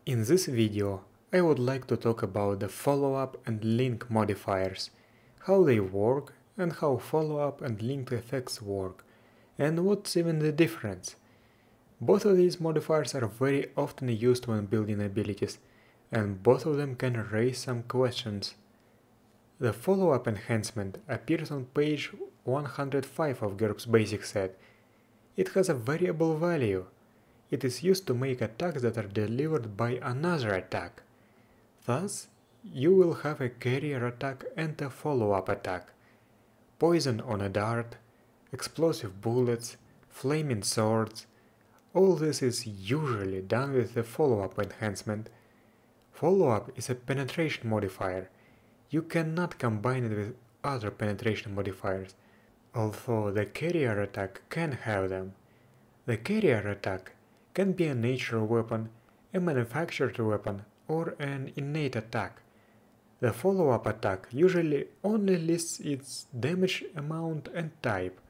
In this video, I would like to talk about the follow-up and link modifiers, how they work and how follow-up and link effects work, and what's even the difference. Both of these modifiers are very often used when building abilities, and both of them can raise some questions. The follow-up enhancement appears on page 105 of GURPS basic set. It has a variable value. It is used to make attacks that are delivered by another attack. Thus, you will have a carrier attack and a follow-up attack. Poison on a dart, explosive bullets, flaming swords. All this is usually done with the follow-up enhancement. Follow-up is a penetration modifier. You cannot combine it with other penetration modifiers, although the carrier attack can have them. The carrier attack can be a natural weapon, a manufactured weapon, or an innate attack. The follow-up attack usually only lists its damage amount and type,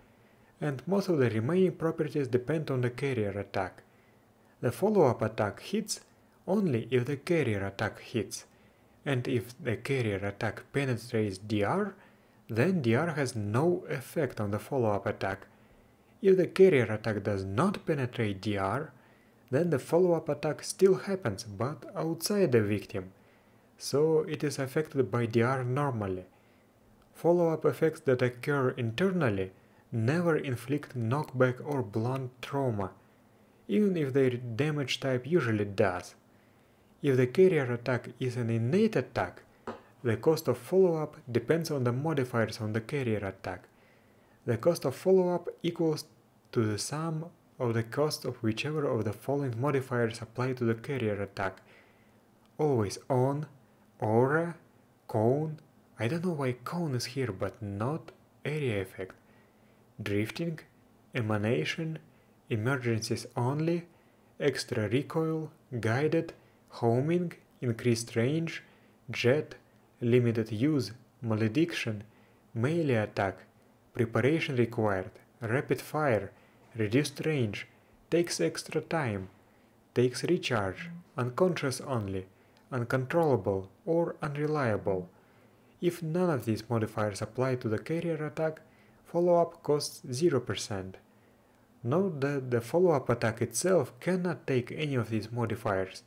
and most of the remaining properties depend on the carrier attack. The follow-up attack hits only if the carrier attack hits, and if the carrier attack penetrates DR, then DR has no effect on the follow-up attack. If the carrier attack does not penetrate DR, then the follow-up attack still happens, but outside the victim, so it is affected by DR normally. Follow-up effects that occur internally never inflict knockback or blunt trauma, even if their damage type usually does. If the carrier attack is an innate attack, the cost of follow-up depends on the modifiers on the carrier attack. The cost of follow-up equals to the sum of the cost of whichever of the following modifiers apply to the carrier attack. Always on, aura, cone, I don't know why cone is here but not area effect, drifting, emanation, emergencies only, extra recoil, guided, homing, increased range, jet, limited use, malediction, melee attack, preparation required, rapid fire, reduced range, takes extra time, takes recharge, unconscious only, uncontrollable or unreliable. If none of these modifiers apply to the carrier attack, follow-up costs 0%. Note that the follow-up attack itself cannot take any of these modifiers,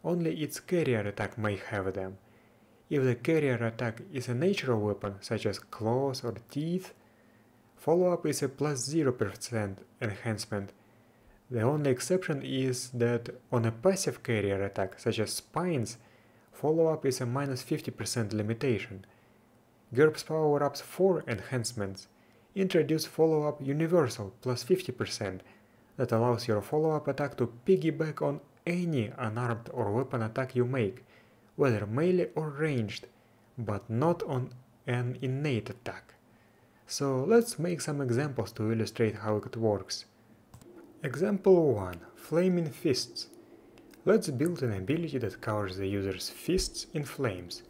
only its carrier attack may have them. If the carrier attack is a natural weapon such as claws or teeth, follow-up is a plus 0% enhancement. The only exception is that on a passive carrier attack such as spines, follow-up is a minus 50% limitation. GURPS power-ups 4 enhancements introduce follow-up universal plus 50% that allows your follow-up attack to piggyback on any unarmed or weapon attack you make, whether melee or ranged, but not on an innate attack. So let's make some examples to illustrate how it works. Example 1. Flaming Fists. Let's build an ability that covers the user's fists in flames.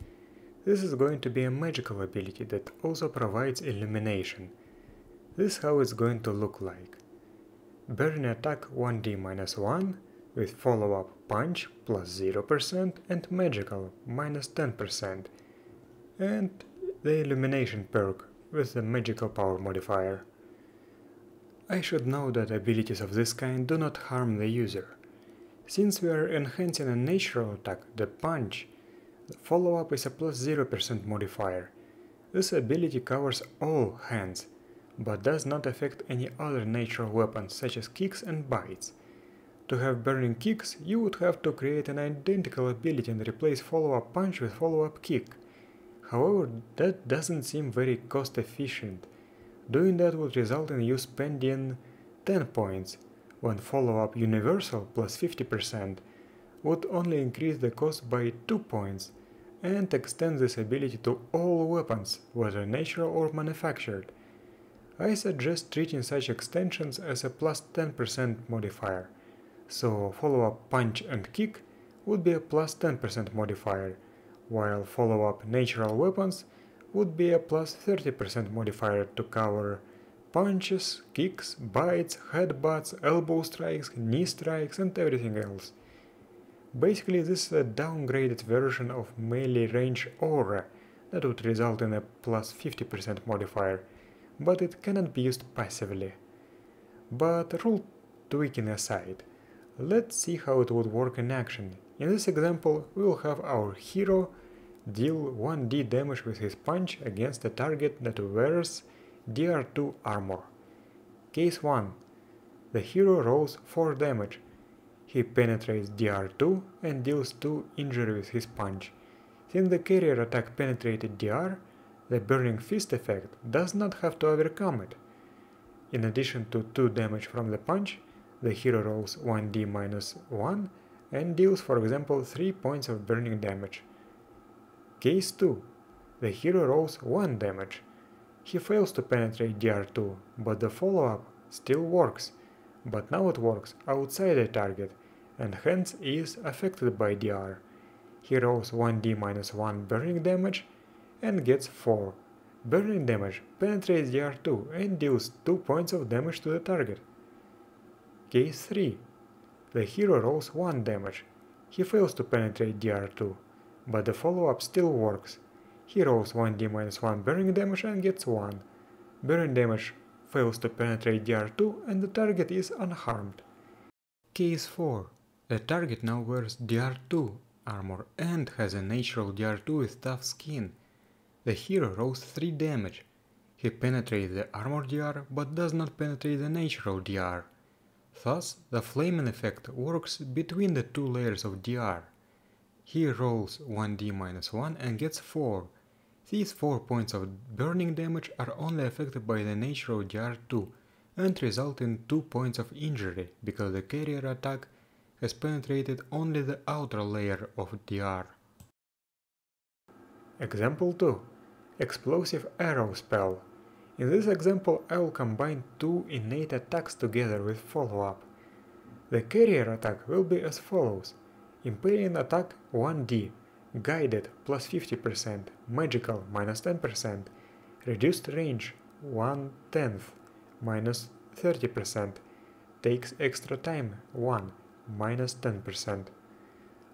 This is going to be a magical ability that also provides illumination. This is how it's going to look like. Burn attack 1d-1 with follow-up punch plus 0% and magical minus 10%, and the illumination perk with the magical power modifier. I should note that abilities of this kind do not harm the user. Since we are enhancing a natural attack, the punch, the follow-up is a plus 0% modifier. This ability covers all hands, but does not affect any other natural weapons such as kicks and bites. To have burning kicks, you would have to create an identical ability and replace follow-up punch with follow-up kick. However, that doesn't seem very cost efficient. Doing that would result in you spending 10 points, when follow-up universal plus 50% would only increase the cost by 2 points and extend this ability to all weapons, whether natural or manufactured. I suggest treating such extensions as a plus 10% modifier, so follow-up punch and kick would be a plus 10% modifier, while follow-up natural weapons would be a plus 30% modifier to cover punches, kicks, bites, headbutts, elbow strikes, knee strikes and everything else. Basically, this is a downgraded version of melee range aura that would result in a plus 50% modifier, but it cannot be used passively. But rule tweaking aside, let's see how it would work in action. In this example, we will have our hero deal 1d damage with his punch against a target that wears DR2 armor. Case 1. The hero rolls 4 damage. He penetrates DR2 and deals 2 injury with his punch. Since the carrier attack penetrated DR, the Burning Fist effect does not have to overcome it. In addition to 2 damage from the punch, the hero rolls 1d minus 1 and deals, for example, 3 points of burning damage. Case 2. The hero rolls 1 damage. He fails to penetrate DR2, but the follow-up still works, but now it works outside the target and hence is affected by DR. He rolls 1d minus 1 burning damage and gets 4. Burning damage penetrates DR2 and deals 2 points of damage to the target. Case 3. The hero rolls 1 damage. He fails to penetrate DR2, but the follow-up still works. He rolls 1d minus 1 burning damage and gets 1. Burning damage fails to penetrate DR2 and the target is unharmed. Case 4. The target now wears DR2 armor and has a natural DR2 with tough skin. The hero rolls 3 damage. He penetrates the armor DR but does not penetrate the natural DR. Thus, the flaming effect works between the 2 layers of DR. He rolls 1d minus 1 and gets 4. These 4 points of burning damage are only affected by the natural DR2 and result in 2 points of injury because the carrier attack has penetrated only the outer layer of DR. Example 2. Explosive Arrow spell. In this example, I will combine 2 innate attacks together with follow-up. The carrier attack will be as follows. Impaling attack 1d, guided plus 50%, magical minus 10%, reduced range 1/10 minus 30%, takes extra time 1 minus 10%.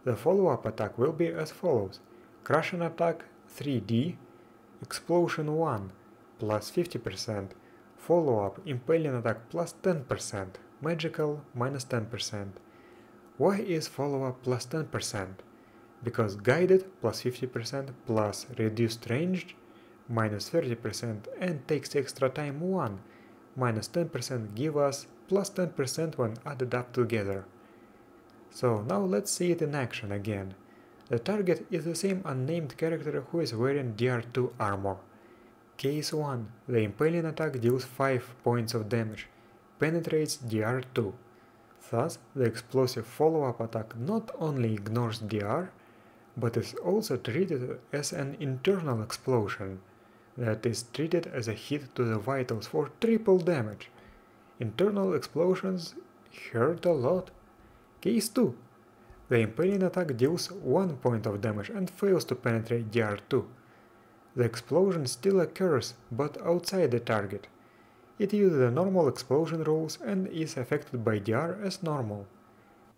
The follow-up attack will be as follows. Crushing attack 3d, explosion 1 plus 50%, follow-up impaling attack plus 10%, magical minus 10%. Why is follow-up plus 10%? Because guided plus 50% plus reduced range minus 30% and takes extra time 1 minus 10% give us plus 10% when added up together. So now let's see it in action again. The target is the same unnamed character who is wearing DR2 armor. Case 1. The impaling attack deals 5 points of damage, penetrates DR2. Thus, the explosive follow-up attack not only ignores DR, but is also treated as an internal explosion, that is treated as a hit to the vitals for triple damage. Internal explosions hurt a lot. Case 2. The impaling attack deals 1 point of damage and fails to penetrate DR2. The explosion still occurs, but outside the target. It uses the normal explosion rules and is affected by DR as normal.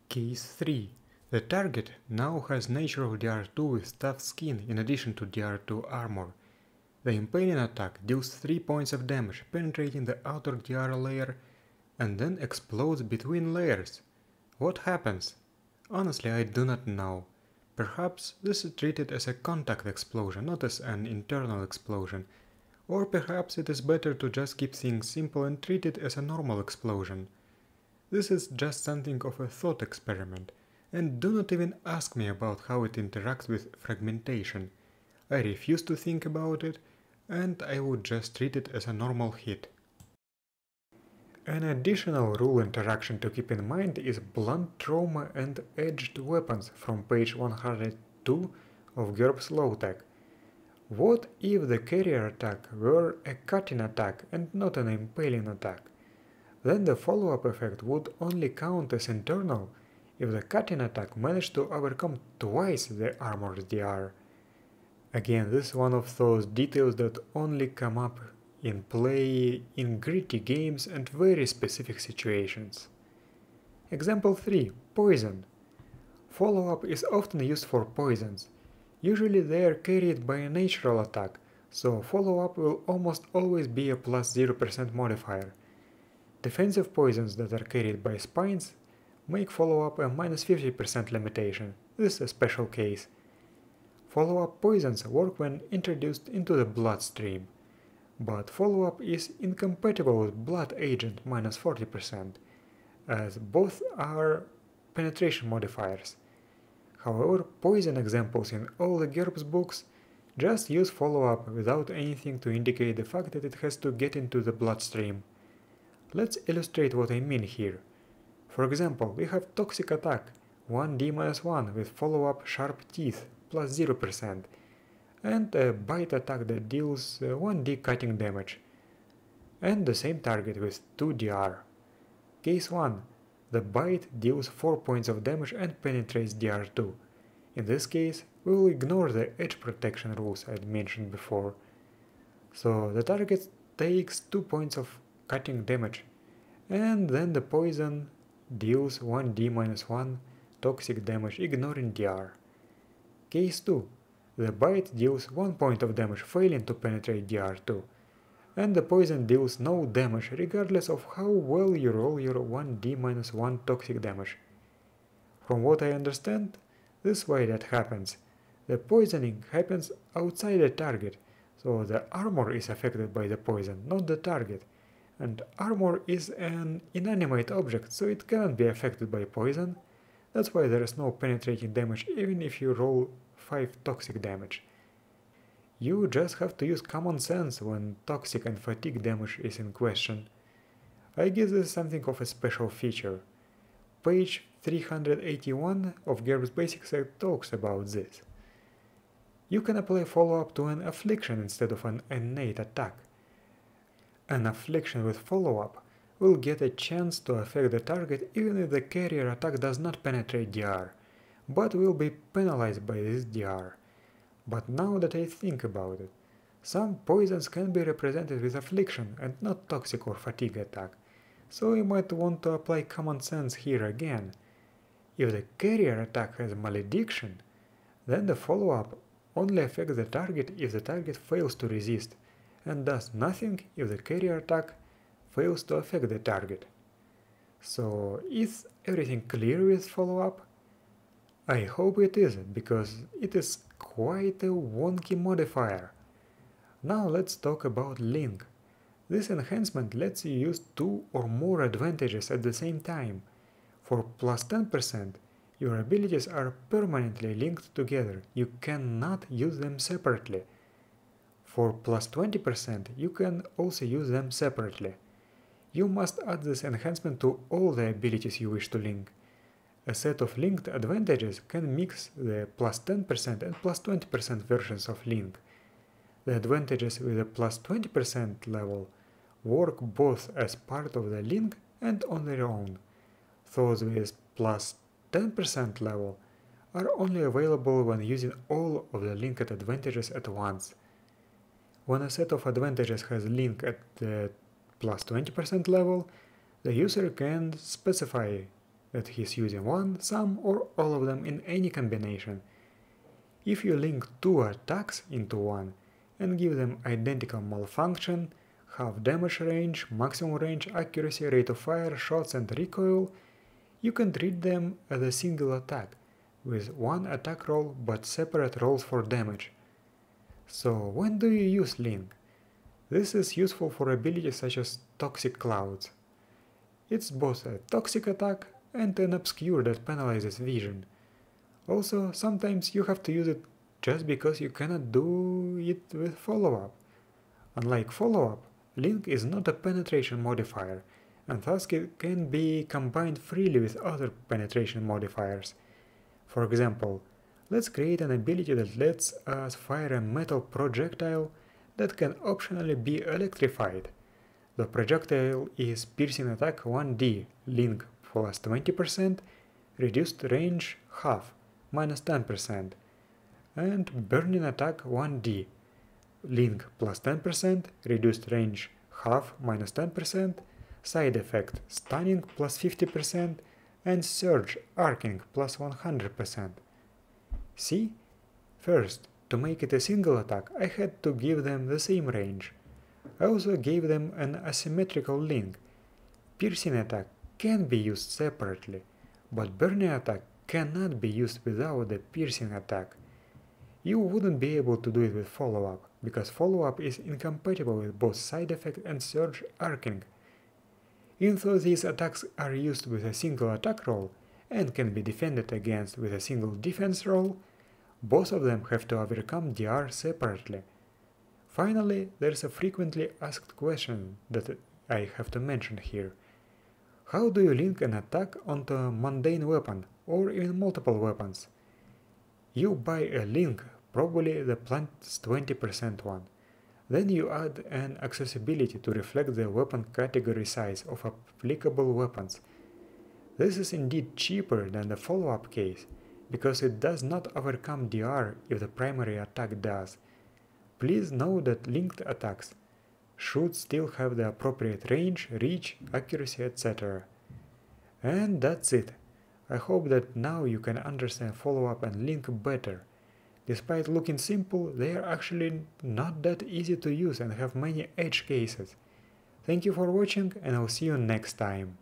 Case 3. The target now has natural DR2 with tough skin in addition to DR2 armor. The impaling attack deals 3 points of damage, penetrating the outer DR layer, and then explodes between layers. What happens? Honestly, I do not know. Perhaps this is treated as a contact explosion, not as an internal explosion. Or perhaps it is better to just keep things simple and treat it as a normal explosion. This is just something of a thought experiment, and do not even ask me about how it interacts with fragmentation. I refuse to think about it, and I would just treat it as a normal hit. An additional rule interaction to keep in mind is blunt trauma and edged weapons from page 102 of GURPS Low-Tech. What if the carrier attack were a cutting attack and not an impaling attack? Then the follow-up effect would only count as internal if the cutting attack managed to overcome twice the armor's DR. Again, this is one of those details that only come up in play in gritty games and very specific situations. Example 3. Poison. Follow-up is often used for poisons. Usually they are carried by a natural attack, so follow-up will almost always be a plus 0% modifier. Defensive poisons that are carried by spines make follow-up a minus 50% limitation. This is a special case. Follow-up poisons work when introduced into the bloodstream, but follow-up is incompatible with blood agent minus 40%, as both are penetration modifiers. However, poison examples in all the GURPS books just use follow-up without anything to indicate the fact that it has to get into the bloodstream. Let's illustrate what I mean here. For example, we have toxic attack 1d-1 with follow-up sharp teeth plus 0%, and a bite attack that deals 1d cutting damage, and the same target with 2dr. Case 1. The bite deals 4 points of damage and penetrates dr2. In this case, we will ignore the edge protection rules I had mentioned before. So the target takes 2 points of cutting damage, and then the poison deals 1d-1 toxic damage ignoring dr. Case 2. The bite deals 1 point of damage failing to penetrate dr2, and the poison deals no damage regardless of how well you roll your 1d-1 toxic damage. From what I understand, this is why that happens. The poisoning happens outside the target, so the armor is affected by the poison, not the target, and armor is an inanimate object, so it cannot be affected by poison. That's why there is no penetrating damage even if you roll 5 toxic damage. You just have to use common sense when toxic and fatigue damage is in question. I guess this is something of a special feature. Page 381 of GURPS Basics talks about this. You can apply follow-up to an affliction instead of an innate attack. An affliction with follow-up will get a chance to affect the target even if the carrier attack does not penetrate dr, but will be penalized by this dr. But now that I think about it, some poisons can be represented with affliction and not toxic or fatigue attack, so you might want to apply common sense here again. If the carrier attack has malediction, then the follow-up only affects the target if the target fails to resist, and does nothing if the carrier attack fails to affect the target. So is everything clear with follow-up? I hope it is, because it is quite a wonky modifier. Now let's talk about link. This enhancement lets you use 2 or more advantages at the same time. For plus 10%, your abilities are permanently linked together, you cannot use them separately. For plus 20%, you can also use them separately. You must add this enhancement to all the abilities you wish to link. A set of linked advantages can mix the plus 10% and plus 20% versions of link. The advantages with the plus 20% level work both as part of the link and on their own. Those with plus 10% level are only available when using all of the linked advantages at once. When a set of advantages has link at the plus 20% level, the user can specify that he's using one, some, or all of them in any combination. If you link 2 attacks into one and give them identical malfunction, half damage range, maximum range, accuracy, rate of fire, shots and recoil, you can treat them as a single attack, with one attack roll but separate rolls for damage. So when do you use link? This is useful for abilities such as Toxic Clouds. It's both a toxic attack and an obscure that penalizes vision. Also, sometimes you have to use it just because you cannot do it with follow-up. Unlike follow-up, link is not a penetration modifier, and thus it can be combined freely with other penetration modifiers. For example, let's create an ability that lets us fire a metal projectile that can optionally be electrified. The projectile is piercing attack 1d, link plus 20%, reduced range half, minus 10%, and burning attack 1d, link plus 10%, reduced range half, minus 10%, side effect stunning plus 50%, and surge arcing plus 100%. See? First, to make it a single attack, I had to give them the same range. I also gave them an asymmetrical link. Piercing attack can be used separately, but burning attack cannot be used without the piercing attack. You wouldn't be able to do it with follow-up, because follow-up is incompatible with both side effect and surge arcing. Even though these attacks are used with a single attack roll and can be defended against with a single defense roll, both of them have to overcome DR separately. Finally, there's a frequently asked question that I have to mention here. How do you link an attack onto a mundane weapon, or even multiple weapons? You buy a link, probably the plus 20% one. Then you add an accessibility to reflect the weapon category size of applicable weapons. This is indeed cheaper than the follow-up case, because it does not overcome DR if the primary attack does. Please note that linked attacks should still have the appropriate range, reach, accuracy, etc. And that's it. I hope that now you can understand follow-up and link better. Despite looking simple, they are actually not that easy to use and have many edge cases. Thank you for watching, and I'll see you next time.